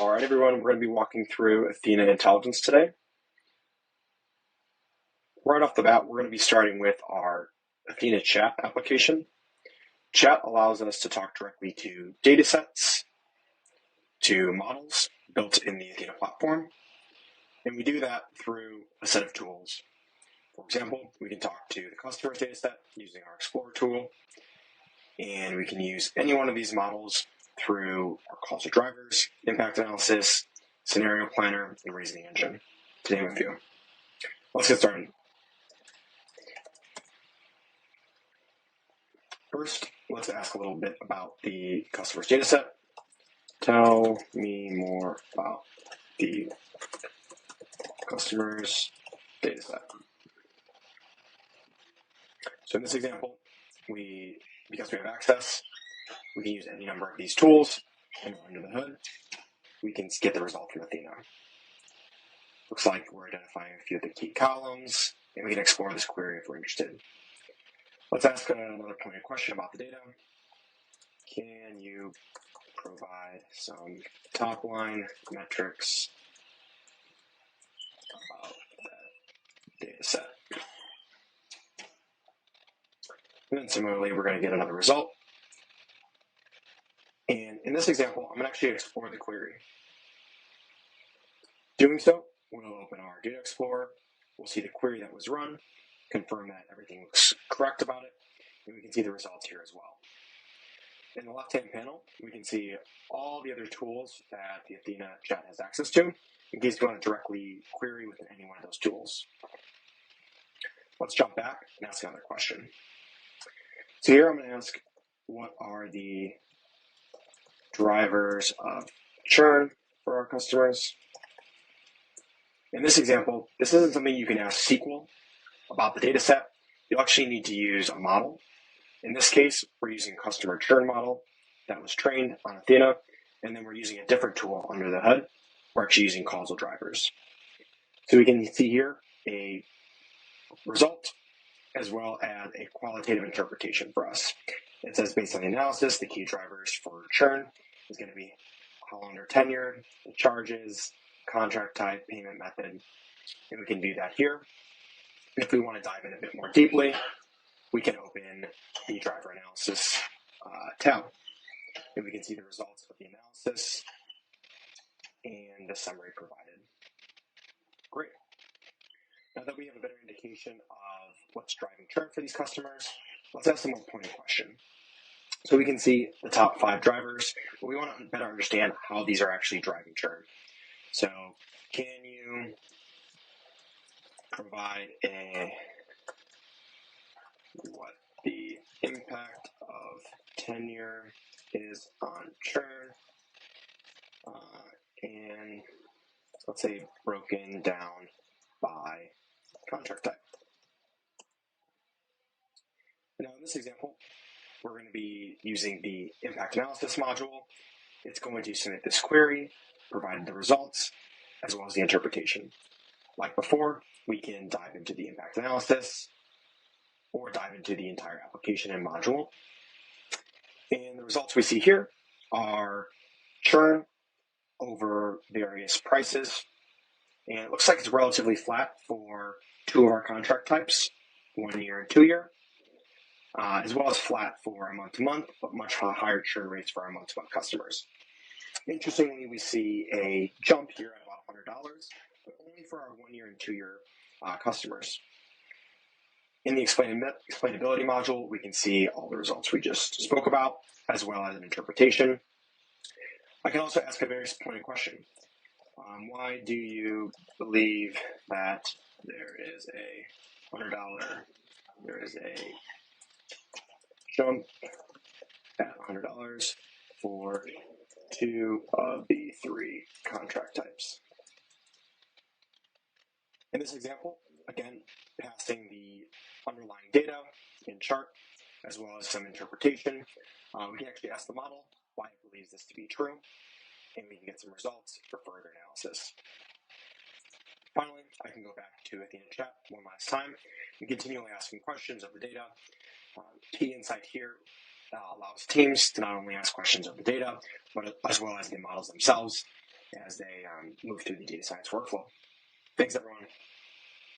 All right, everyone, we're going to be walking through Athena Intelligence today. Right off the bat, we're going to be starting with our Athena chat application. Chat allows us to talk directly to datasets, to models built in the Athena platform, and we do that through a set of tools. For example, we can talk to the customer's dataset using our Explorer tool, and we can use any one of these models through our Causal Drivers, impact analysis, scenario planner, and reasoning engine, to name a few. Let's get started. First, let's ask a little bit about the customer's dataset. Tell me more about the customer's dataset. So in this example, because we have access, we can use any number of these tools, and under the hood, we can get the result from Athena. Looks like we're identifying a few of the key columns, and we can explore this query if we're interested. Let's ask another pointed question about the data. Can you provide some top-line metrics about that data set? And then similarly, we're going to get another result. And in this example, I'm going to actually explore the query. Doing so, we'll open our Data Explorer. We'll see the query that was run, confirm that everything looks correct about it, and we can see the results here as well. In the left-hand panel, we can see all the other tools that the Athena chat has access to, in case you want to directly query within any one of those tools. Let's jump back and ask another question. So here I'm going to ask, what are the drivers of churn for our customers? In this example, this isn't something you can ask SQL about the data set. You'll actually need to use a model. In this case, we're using a customer churn model that was trained on Athena, and then we're using a different tool under the hood. We're actually using Causal Drivers. So we can see here a result as well as a qualitative interpretation for us. It says based on the analysis, the key drivers for churn is going to be how long they're tenured, the charges, contract type, payment method, and we can do that here. If we want to dive in a bit more deeply, we can open the driver analysis tab, and we can see the results of the analysis and the summary provided. Great. Now that we have a better indication of what's driving churn for these customers, let's ask a more pointed question. So we can see the top 5 drivers, but we want to better understand how these are actually driving churn. So can you provide what the impact of tenure is on churn, and let's say broken down by contract type. Now in this example, we're going to be using the impact analysis module. It's going to submit this query, provide the results, as well as the interpretation. Like before, we can dive into the impact analysis or dive into the entire application and module. And the results we see here are churn over various prices. And it looks like it's relatively flat for 2 of our contract types, 1 year and 2 year, as well as flat for a month-to-month, but much higher churn rates for our month-to-month customers. Interestingly, we see a jump here at about $100, but only for our 1 year and 2 year customers. In the explainability module, we can see all the results we just spoke about, as well as an interpretation. I can also ask a very pointed question. Why do you believe that there is a jump at $100 for 2 of the 3 contract types? In this example, again, passing the underlying data in chart, as well as some interpretation, we can actually ask the model why it believes this to be true, and we can get some results for further analysis. Finally, I can go back to Athena chat one last time and continually asking questions of the data. Key insight here allows teams to not only ask questions of the data, but as well as the models themselves, as they move through the data science workflow. Thanks, everyone.